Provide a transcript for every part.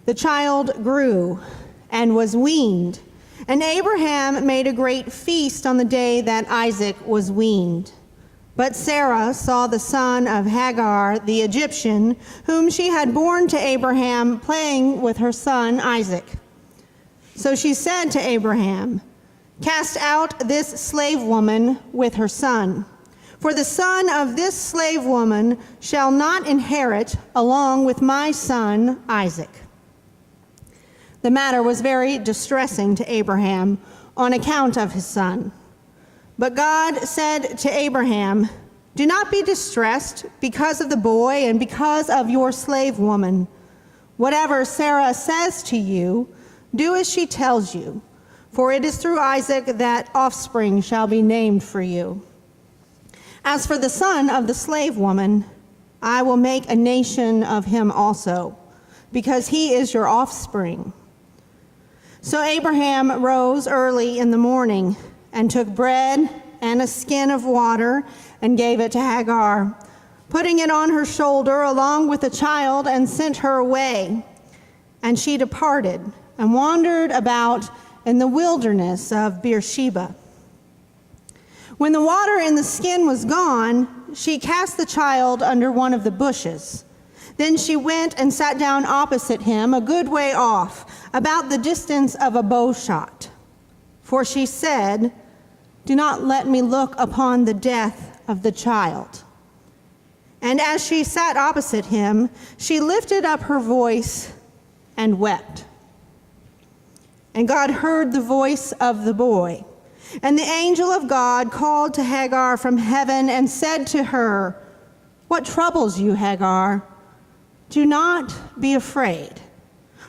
The child grew and was weaned, and Abraham made a great feast on the day that Isaac was weaned. But Sarah saw the son of Hagar, the Egyptian, whom she had borne to Abraham, playing with her son Isaac. So she said to Abraham, "Cast out this slave woman with her son, for the son of this slave woman shall not inherit along with my son Isaac." The matter was very distressing to Abraham on account of his son. But God said to Abraham, "Do not be distressed because of the boy and because of your slave woman. Whatever Sarah says to you, do as she tells you, for it is through Isaac that offspring shall be named for you. As for the son of the slave woman, I will make a nation of him also, because he is your offspring." So Abraham rose early in the morning and took bread and a skin of water and gave it to Hagar, putting it on her shoulder along with the child, and sent her away. And she departed and wandered about in the wilderness of Beersheba. When the water in the skin was gone, she cast the child under one of the bushes. Then she went and sat down opposite him, a good way off, about the distance of a bow shot. For she said, "Do not let me look upon the death of the child." And as she sat opposite him, she lifted up her voice and wept. And God heard the voice of the boy. And the angel of God called to Hagar from heaven and said to her, "What troubles you, Hagar? Do not be afraid,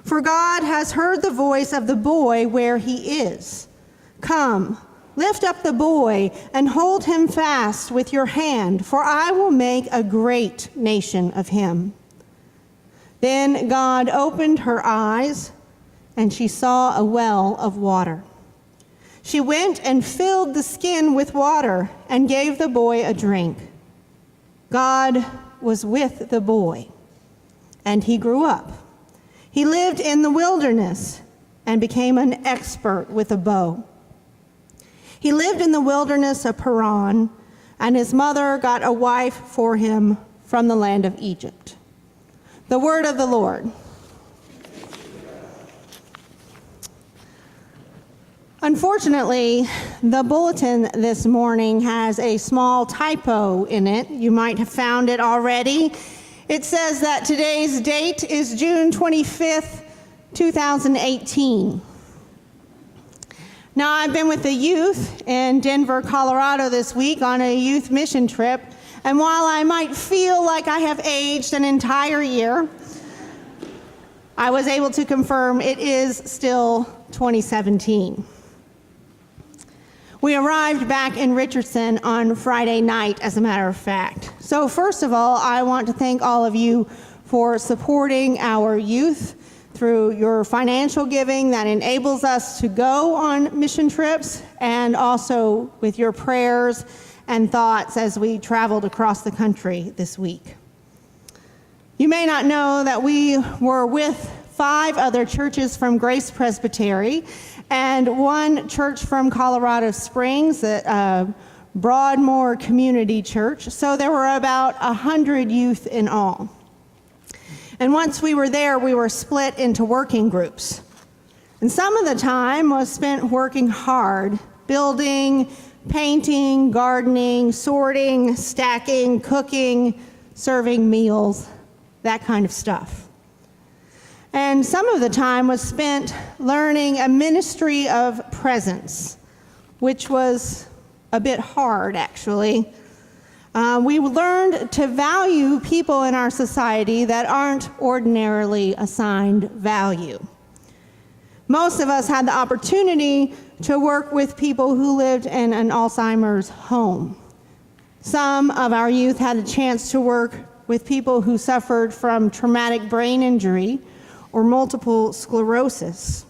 for God has heard the voice of the boy where he is. Come, lift up the boy and hold him fast with your hand, for I will make a great nation of him." Then God opened her eyes, and she saw a well of water. She went and filled the skin with water and gave the boy a drink. God was with the boy, and he grew up. He lived in the wilderness and became an expert with a bow. He lived in the wilderness of Paran, and his mother got a wife for him from the land of Egypt. The word of the Lord. Unfortunately, the bulletin this morning has a small typo in it. You might have found it already. It says that today's date is June 25th, 2018. Now, I've been with the youth in Denver, Colorado this week on a youth mission trip, and while I might feel like I have aged an entire year, I was able to confirm it is still 2017. We arrived back in Richardson on Friday night, as a matter of fact. So first of all, I want to thank all of you for supporting our youth through your financial giving that enables us to go on mission trips, and also with your prayers and thoughts as we traveled across the country this week. You may not know that we were with 5 other churches from Grace Presbyterian and 1 church from Colorado Springs, Broadmoor Community Church. So there were about 100 youth in all. And once we were there, we were split into working groups. And some of the time was spent working hard, building, painting, gardening, sorting, stacking, cooking, serving meals, that kind of stuff. And some of the time was spent learning a ministry of presence, which was a bit hard, actually. We learned to value people in our society that aren't ordinarily assigned value. Most of us had the opportunity to work with people who lived in an Alzheimer's home. Some of our youth had a chance to work with people who suffered from traumatic brain injury or multiple sclerosis.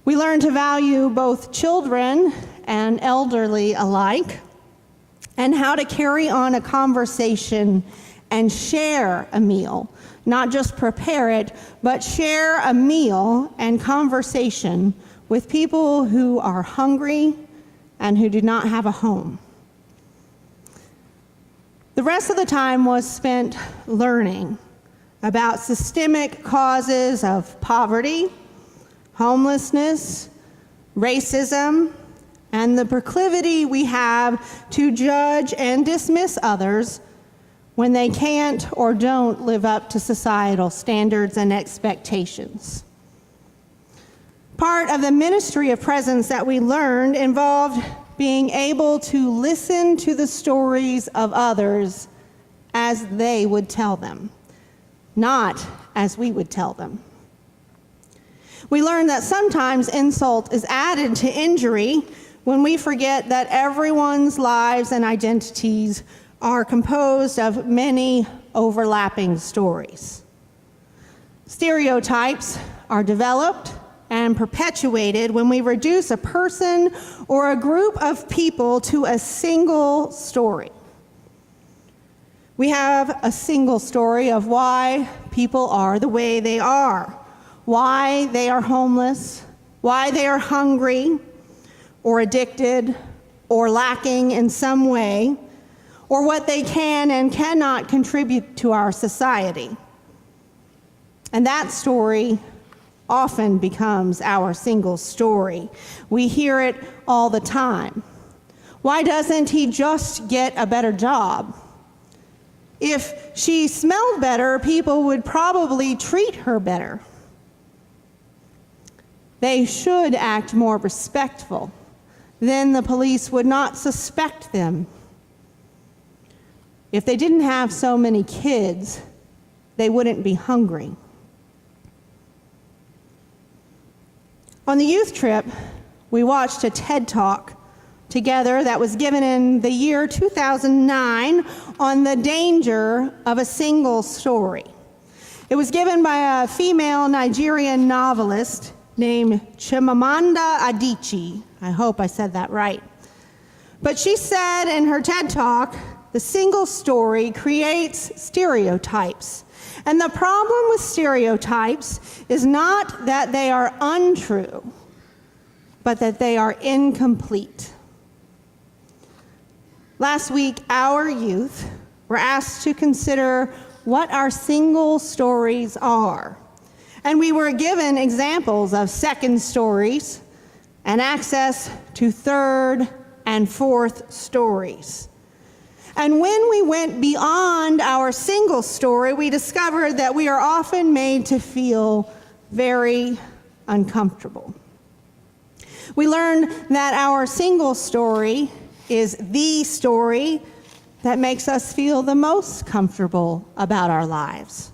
We learned to value both children and elderly alike, and how to carry on a conversation and share a meal. Not just prepare it, but share a meal and conversation with people who are hungry and who do not have a home. The rest of the time was spent learning about systemic causes of poverty, homelessness, racism, and the proclivity we have to judge and dismiss others when they can't or don't live up to societal standards and expectations. Part of the ministry of presence that we learned involved being able to listen to the stories of others as they would tell them, not as we would tell them. We learned that sometimes insult is added to injury when we forget that everyone's lives and identities are composed of many overlapping stories. Stereotypes are developed and perpetuated when we reduce a person or a group of people to a single story. We have a single story of why people are the way they are, why they are homeless, why they are hungry or addicted or lacking in some way, or what they can and cannot contribute to our society. And that story often becomes our single story. We hear it all the time. Why doesn't he just get a better job? If she smelled better, people would probably treat her better. They should act more respectful. Then the police would not suspect them. If they didn't have so many kids, they wouldn't be hungry. On the youth trip, we watched a TED Talk together that was given in the year 2009 on the danger of a single story. It was given by a female Nigerian novelist named Chimamanda Adichie. I hope I said that right. But she said in her TED Talk, the single story creates stereotypes. And the problem with stereotypes is not that they are untrue, but that they are incomplete. Last week, our youth were asked to consider what our single stories are. And we were given examples of second stories and access to third and fourth stories. And when we went beyond our single story, we discovered that we are often made to feel very uncomfortable. We learned that our single story is the story that makes us feel the most comfortable about our lives.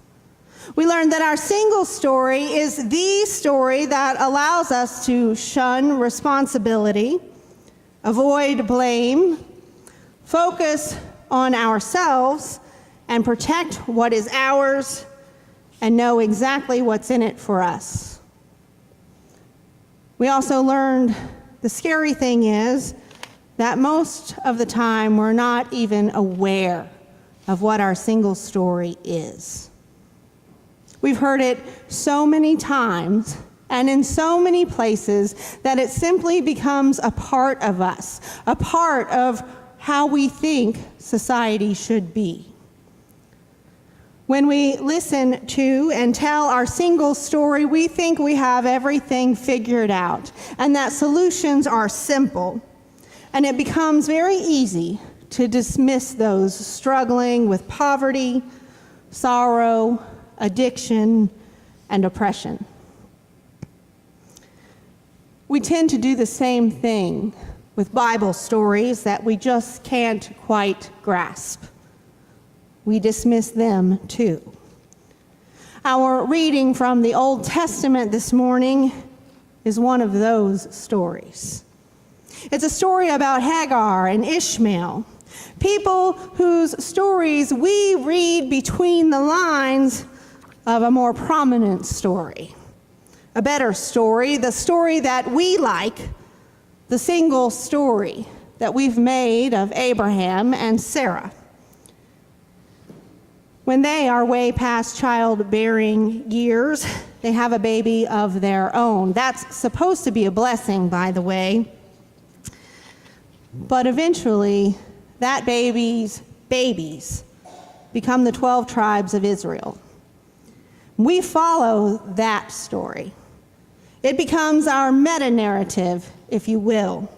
We learned that our single story is the story that allows us to shun responsibility, avoid blame, focus on ourselves, and protect what is ours, and know exactly what's in it for us. We also learned the scary thing is that most of the time we're not even aware of what our single story is. We've heard it so many times and in so many places that it simply becomes a part of us, a part of how we think society should be. When we listen to and tell our single story, we think we have everything figured out and that solutions are simple. And it becomes very easy to dismiss those struggling with poverty, sorrow, addiction, and oppression. We tend to do the same thing with Bible stories that we just can't quite grasp. We dismiss them too. Our reading from the Old Testament this morning is one of those stories. It's a story about Hagar and Ishmael, people whose stories we read between the lines of a more prominent story, a better story, the story that we like, the single story that we've made of Abraham and Sarah. When they are way past childbearing years, they have a baby of their own. That's supposed to be a blessing, by the way. But eventually, that baby's babies become the 12 tribes of Israel. We follow that story. It becomes our meta-narrative, if you will,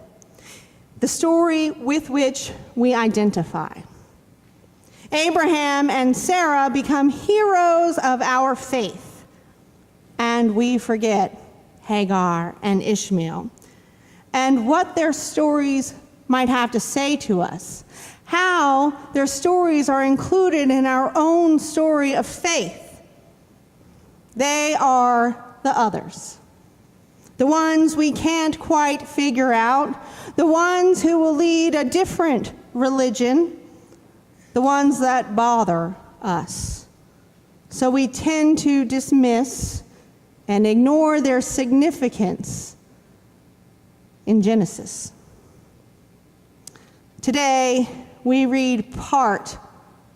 the story with which we identify. Abraham and Sarah become heroes of our faith, and we forget Hagar and Ishmael and what their stories might have to say to us, how their stories are included in our own story of faith. They are the others, the ones we can't quite figure out, the ones who will lead a different religion, the ones that bother us. So we tend to dismiss and ignore their significance in Genesis. Today, we read part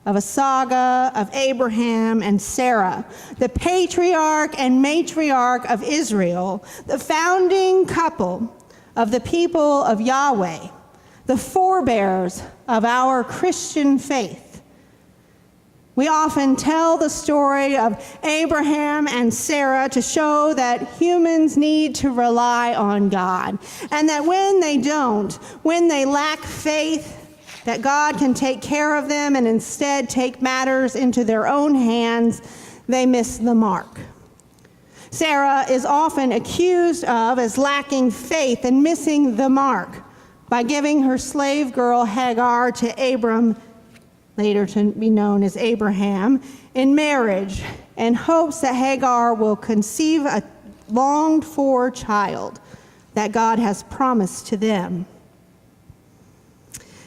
of a saga of Abraham and Sarah, the patriarch and matriarch of Israel, the founding couple of the people of Yahweh, the forebears of our Christian faith. We often tell the story of Abraham and Sarah to show that humans need to rely on God, and that when they don't, when they lack faith, that God can take care of them and instead take matters into their own hands, they miss the mark. Sarah is often accused of as lacking faith and missing the mark by giving her slave girl Hagar to Abram, later to be known as Abraham, in marriage, in hopes that Hagar will conceive a longed-for child that God has promised to them.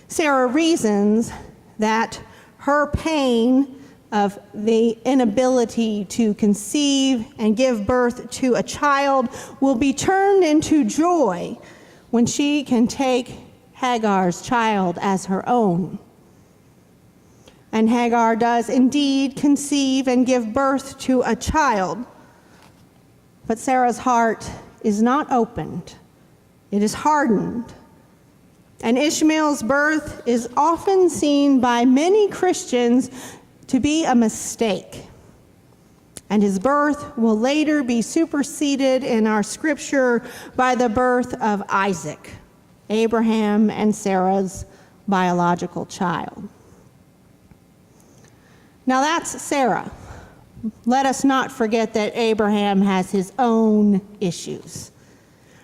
Sarah reasons that her pain of the inability to conceive and give birth to a child will be turned into joy when she can take Hagar's child as her own. And Hagar does indeed conceive and give birth to a child. But Sarah's heart is not opened. It is hardened. And Ishmael's birth is often seen by many Christians to be a mistake. And his birth will later be superseded in our scripture by the birth of Isaac, Abraham and Sarah's biological child. Now that's Sarah. Let us not forget that Abraham has his own issues.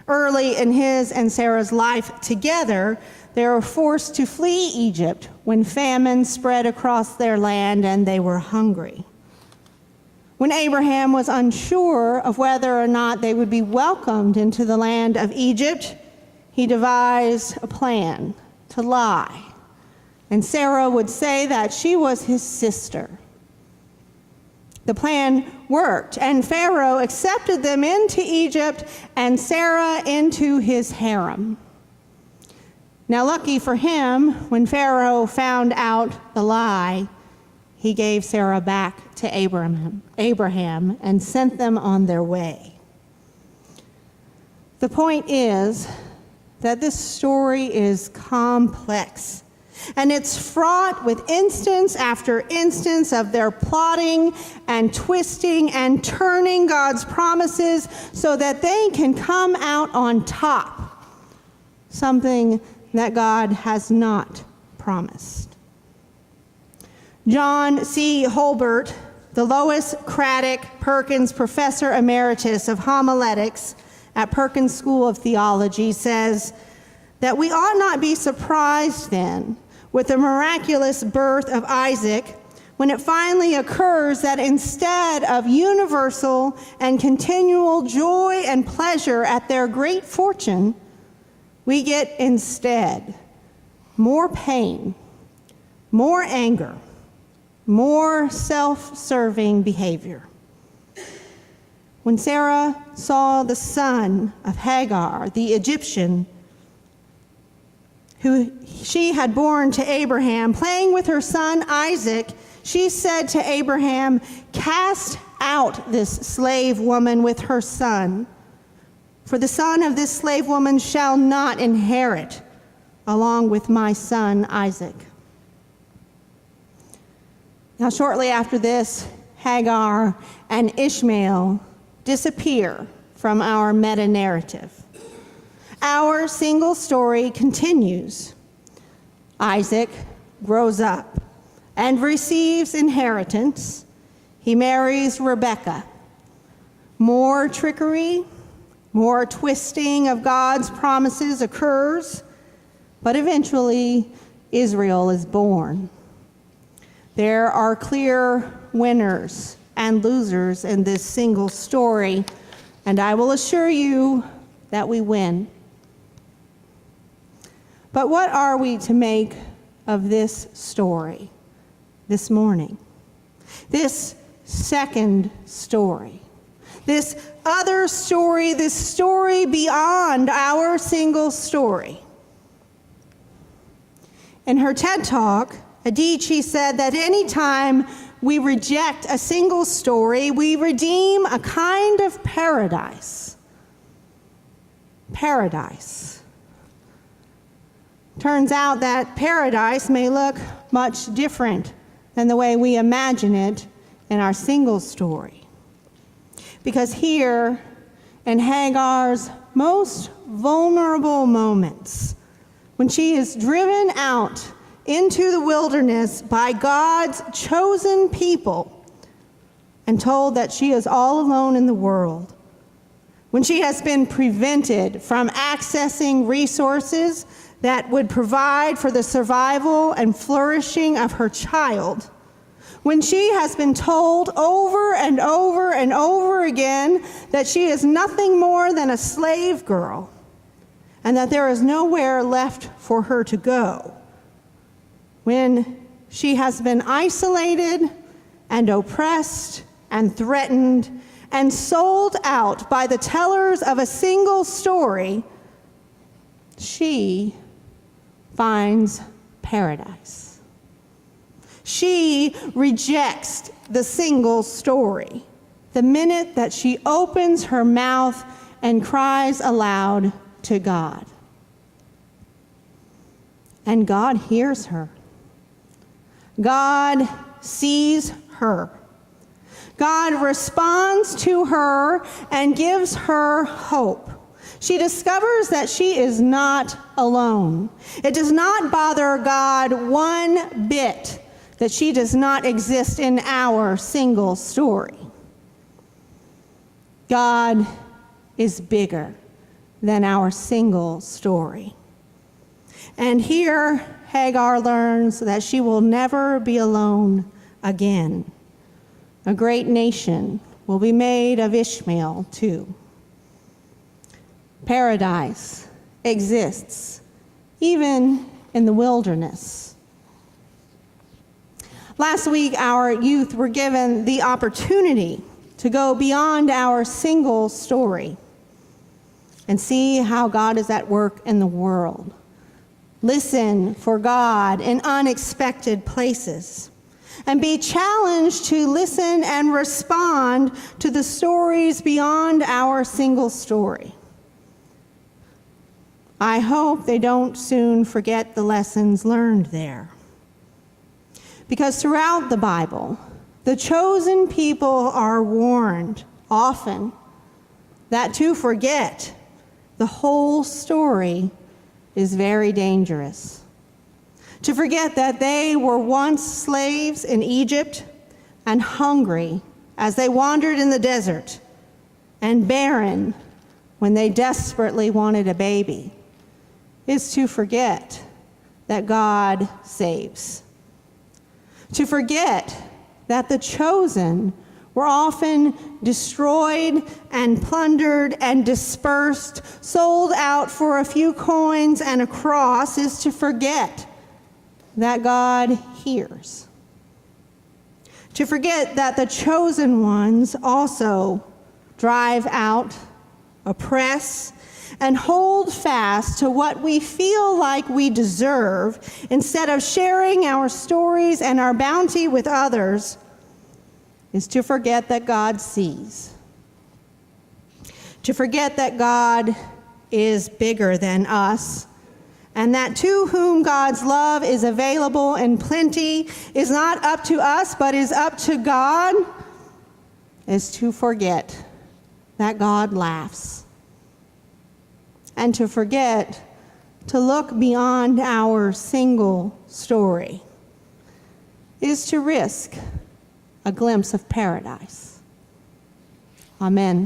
Early in his and Sarah's life together, they were forced to flee Egypt when famine spread across their land and they were hungry. When Abraham was unsure of whether or not they would be welcomed into the land of Egypt, he devised a plan to lie. And Sarah would say that she was his sister. The plan worked, and Pharaoh accepted them into Egypt and Sarah into his harem. Now, lucky for him, when Pharaoh found out the lie, he gave Sarah back to Abraham and sent them on their way. The point is that this story is complex, and it's fraught with instance after instance of their plotting and twisting and turning God's promises so that they can come out on top, something that God has not promised. John C. Holbert, the Lois Craddock Perkins Professor Emeritus of Homiletics at Perkins School of Theology, says that we ought not be surprised then with the miraculous birth of Isaac when it finally occurs that instead of universal and continual joy and pleasure at their great fortune, we get instead more pain, more anger, more self-serving behavior. When Sarah saw the son of Hagar, the Egyptian, who she had borne to Abraham, playing with her son Isaac, she said to Abraham, "Cast out this slave woman with her son, for the son of this slave woman shall not inherit along with my son Isaac." Now, shortly after this, Hagar and Ishmael disappear from our meta-narrative. Our single story continues. Isaac grows up and receives inheritance. He marries Rebekah. More trickery, more twisting of God's promises occurs, but eventually Israel is born. There are clear winners and losers in this single story, and I will assure you that we win. But what are we to make of this story this morning? This second story, this other story, this story beyond our single story. In her TED Talk, Adichie said that anytime we reject a single story, we redeem a kind of paradise. Paradise. Turns out that paradise may look much different than the way we imagine it in our single story. Because here, in Hagar's most vulnerable moments, when she is driven out into the wilderness by God's chosen people and told that she is all alone in the world, when she has been prevented from accessing resources that would provide for the survival and flourishing of her child, when she has been told over and over and over again that she is nothing more than a slave girl and that there is nowhere left for her to go, when she has been isolated and oppressed and threatened and sold out by the tellers of a single story, she finds paradise. She rejects the single story the minute that she opens her mouth and cries aloud to God. And God hears her. God sees her. God responds to her and gives her hope. She discovers that she is not alone. It does not bother God one bit that she does not exist in our single story. God is bigger than our single story. And here, Hagar learns that she will never be alone again. A great nation will be made of Ishmael too. Paradise exists even in the wilderness. Last week, our youth were given the opportunity to go beyond our single story and see how God is at work in the world. Listen for God in unexpected places, and be challenged to listen and respond to the stories beyond our single story. I hope they don't soon forget the lessons learned there. Because throughout the Bible, the chosen people are warned often that to forget the whole story is very dangerous. To forget that they were once slaves in Egypt and hungry as they wandered in the desert, and barren when they desperately wanted a baby, is to forget that God saves. To forget that the chosen were often destroyed and plundered and dispersed, sold out for a few coins and a cross, is to forget that God hears. To forget that the chosen ones also drive out, oppress, and hold fast to what we feel like we deserve instead of sharing our stories and our bounty with others is to forget that God sees. To forget that God is bigger than us, and that to whom God's love is available in plenty is not up to us, but is up to God, is to forget that God laughs. And to forget to look beyond our single story is to risk a glimpse of paradise. Amen.